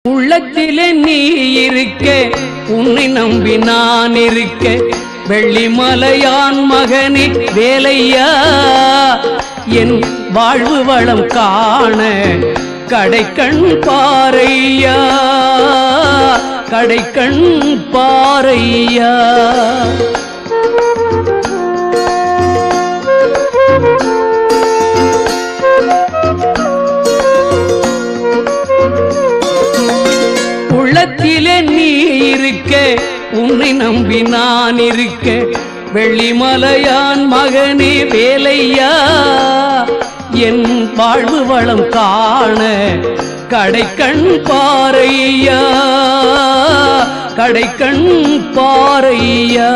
உள்ளத்திலே நீ இருக்க, உன்னை நம்பி நான் இருக்க, வெள்ளிமலையான் மகனே வேலையா, என் வாழ்வு வளம் காண கடைக்கண் பாரையா, கடைக்கண் பாரையா. உள்ளத்திலே நீ இருக்க, உன்னை நம்பி நான் இருக்க, வெள்ளிமலையான் மகனே வேலையா, என் வாழ்வு வளம் காண கடைக்கண் பாரையா, கடைக்கண் பாரையா.